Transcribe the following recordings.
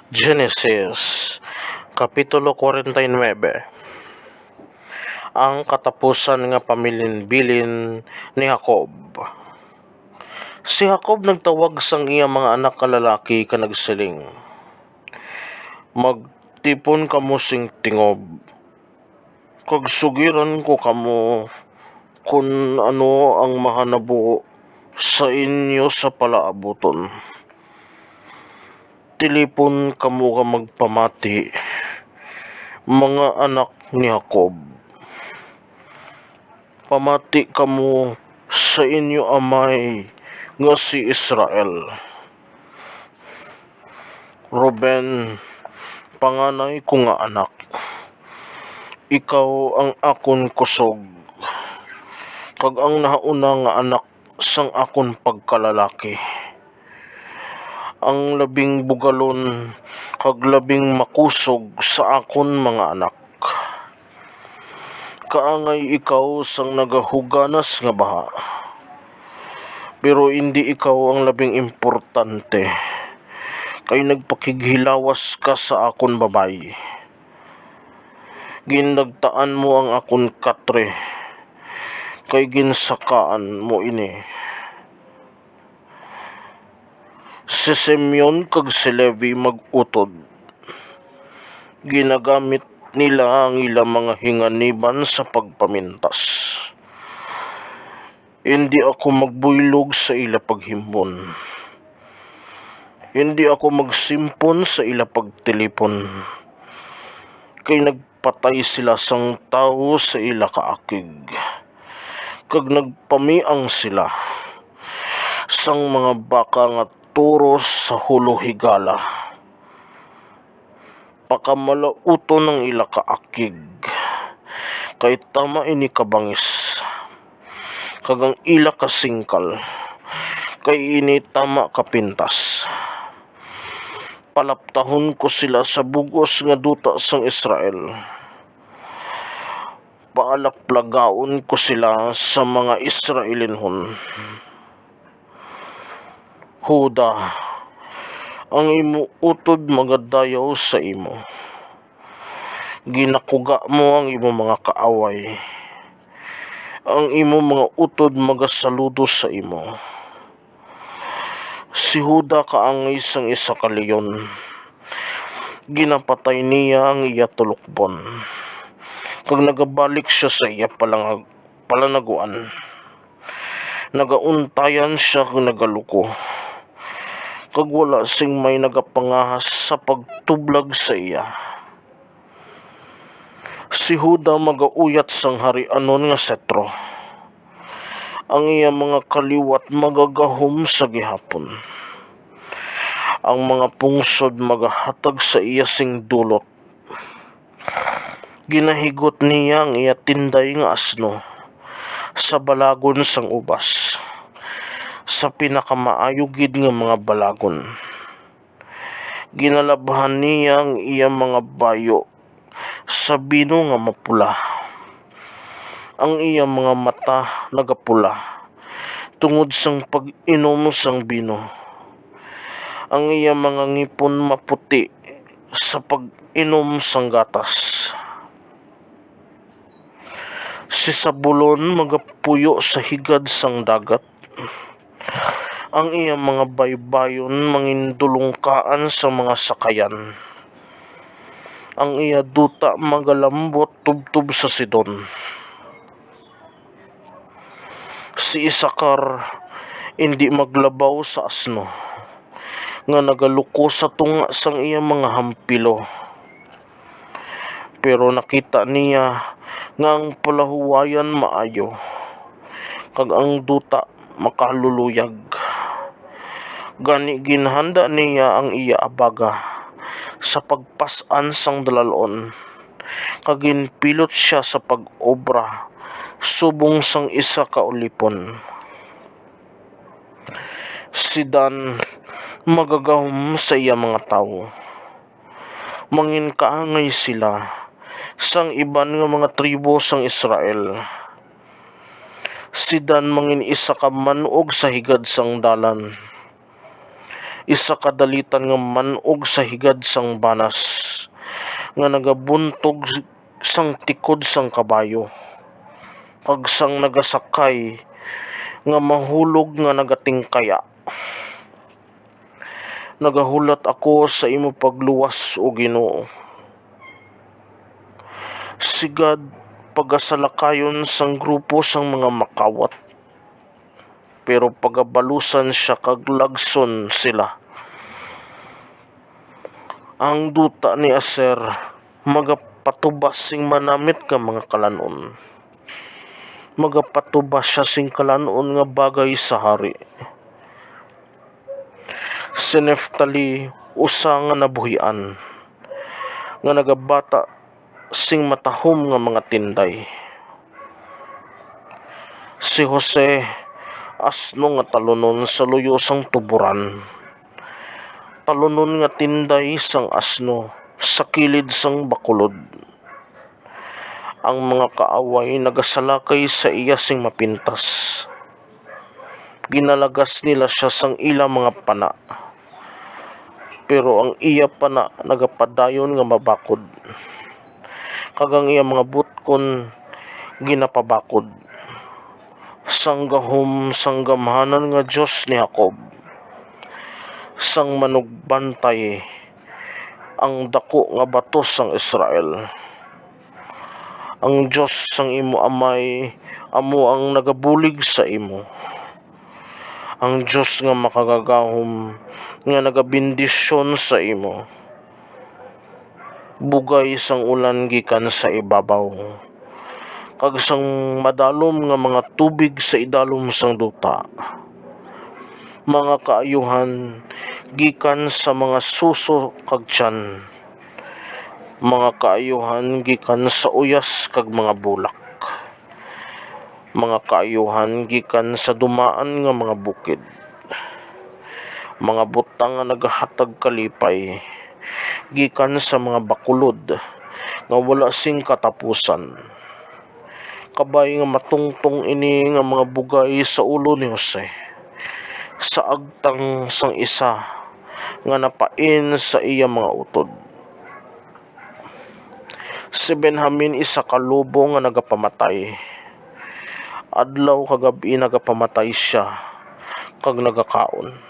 Genesis, Kapitulo 49. Ang katapusan nga pamilinbilin ni Jacob. Si Jacob nagtawag sang iya mga anak kalalaki ka nagsiling, magtipon kamo sing tingob, kag sugiran ko kamo kung ano ang mahanabo sa inyo sa palaabuton. Tilipon kamo ka magpamati, mga anak ni Jacob. Pamati kamo sa inyo amay nga si Israel. Ruben, panganay ko nga anak, ikaw ang akon kusog, kag ang nahauna nga anak sang akon pagkalalaki. Ang labing bugalon kag labing makusog sa akon mga anak. Kaangay ikaw sang nagahuganas nga baha, pero hindi ikaw ang labing importante, kay nagpakighilawas ka sa akon babay. Ginagtaan mo ang akon katre, kay ginsakaan mo ini. Si Simeon kag si Levi mag-utod, ginagamit nila ang ilang mga hinganiban sa pagpamintas. Hindi ako magbuylog sa ila paghimbon, hindi ako magsimpon sa ila pagtilipon, kay nagpatay sila sang tao sa ila kaakig, kag nagpamiang sila sang mga baka nga turos sa hulo higala. Pakamalauto ng ila kaakig, kay tama ini kabangis, kag ang ila kasingkal, kay ini tama kapintas. Palaptahon ko sila sa bugos nga duta sang Israel. Paalaplagaon ko sila sa mga Israelinhon. Huda, ang imo utod magadayaw sa imo. Ginakuga mo ang imo mga kaaway. Ang imo mga utod magasaludo sa imo. Si Huda kaangay sang isa ka leon. Ginapatay niya ang iya tulukbon, kag nagabalik siya sa iya palanaguan. Nagauntayan siya kag nagaluko, kag wala sing may nagapangahas sa pagtublag sa iya. Si Huda magauyat sang harianon nga setro. Ang iya mga kaliwat magagahom sa gihapon. Ang mga pungsod magahatag sa iya sing dulot. Ginahigot niya ang iya tinday nga asno sa balagon sang ubas, sa pinakamaayugid nga mga balagon. Ginalabhan niya ang iya mga bayo sa bino nga mapula. Ang iya mga mata nagapula tungod sang pag-inom sang bino. Ang iya mga ngipon maputi sa pag-inom sang gatas. Si Sabulon magapuyo sa higad sang dagat. Ang iya mga baybayon mangindulungkaan sa mga sakayan. Ang iya duta magalambot tubtub sa Sidon. Si Isakar hindi maglabaw sa asno, nga nagaluko sa tunga sang iya mga hampilo. Pero nakita niya nga ang palahuwayan maayo, kag ang duta makaluluyag. Gani ginhanda niya ang iya abaga sa pagpasan sang dalalon, kag ginpilot siya sa pag-obra subong sang isa ka ulipon. Si Dan magagahom sa iya mga tawo. Manginkaangay sila sang iban nga mga tribo sang Israel. Si Dan mangin isa ka manuog sa higad sang dalan. isa kadalitan nga manog sa higad sang banas nga nagabuntog sang tikod sang kabayo kag sang nagasakay nga mahulog nga nagatingkaya. Nagahulat ako sa imo pagluwas o Ginoo. Sigad pagasalakayon sang grupo sang mga makawat, pero pagabalusan siya kag lagson sila. Ang duta ni Aser magapatubas sing manamit ka mga kalanon. Magapatubas siya sing kalanon nga bagay sa hari. Si Neftali usa nga nabuhian nga nagabata sing matahom nga mga tinday. Si Jose asno nga talunon sa luyo sang tuburan. Talunon nga tinday sang asno sa kilid sang bakulod. Ang mga kaaway nagasalakay sa iya sing mapintas. Ginalagas nila siya sang ila mga pana. Pero ang iya pana nagapadayon nga mabakod. Kagang iya mga butkon ginapabakod. Sang gahom sang gamhanan nga Diyos ni Jacob. Sang manugbantay ang dako nga bato sang Israel. Ang Diyos sang imo amay amo ang nagabulig sa imo. Ang Diyos nga makagagahom nga nagabindisyon sa imo. Bugay sang ulan gikan sa ibabaw, kag sang madalom nga mga tubig sa idalom sang duta. Mga kaayuhan gikan sa mga suso kag tiyan. Mga kaayuhan gikan sa uyas kag mga bulak. Mga kaayuhan gikan sa dumaan nga mga bukid. Mga butang nga nagahatag kalipay gikan sa mga bakulod nga wala sing katapusan. Kabay nga matungtong ini nga mga bugay sa ulo ni Jose. Sa agtang sang isa nga napain sa iya mga utod. Si Benjamin isa ka lobo nga nagapamatay. Adlaw kagabi nagapamatay siya kag nagakaon.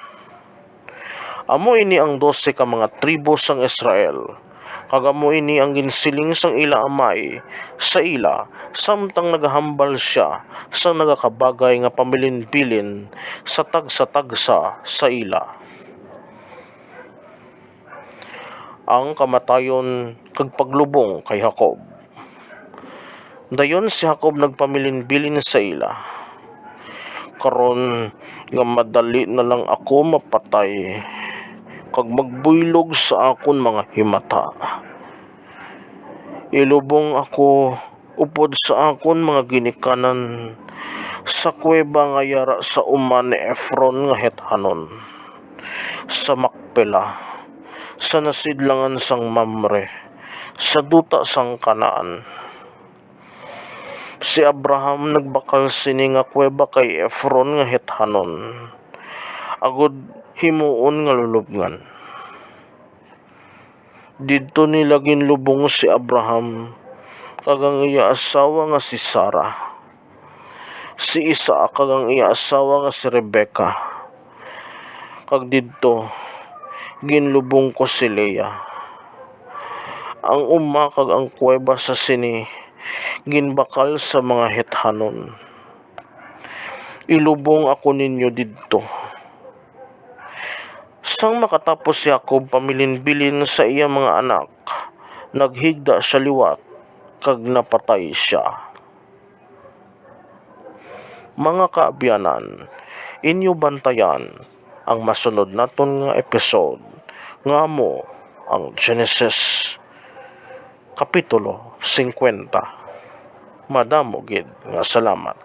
Amo ini ang 12 ka mga tribo sang Israel. Kag amo ini ang ginsiling sang ila amay sa ila samtang nagahambal siya sa nagakabagay nga pamilinbilin sa tagsa-tagsa sa ila. Ang kamatayon kag paglubong kay Jacob. Dayon si Jacob nagpamilinbilin sa ila. Karon nga madali na lang ako mapatay kag magbuylog sa akon mga himata. Ilubong ako upod sa akon mga ginikanan sa kuweba nga yara sa uman ni Efron nga Hethanon, sa Makpela, sa nasidlangan sang Mamre, sa duta sang Kanaan. Si Abraham nagbakal sini nga kuweba kay Efron nga Hethanon, agud himuon nga lulubngan. Didto nila ginlubong si Abraham kag ang iya asawa nga si Sarah. Si Isaac kag ang iya asawa nga si Rebecca. Kag didto ginlubong ko si Leah. Ang uma kag ang kuweba sa sini ginbakal sa mga Hethanon. Ilubong ako ninyo didto. Sang makatapos si Jacob pamilinbilin sa iya mga anak, naghigda siya liwat, kag napatay siya. Mga kaabyanan, inyo bantayan ang masunod naton nga episode nga mo ang Genesis Kapitulo 50. Madamo gid nga salamat.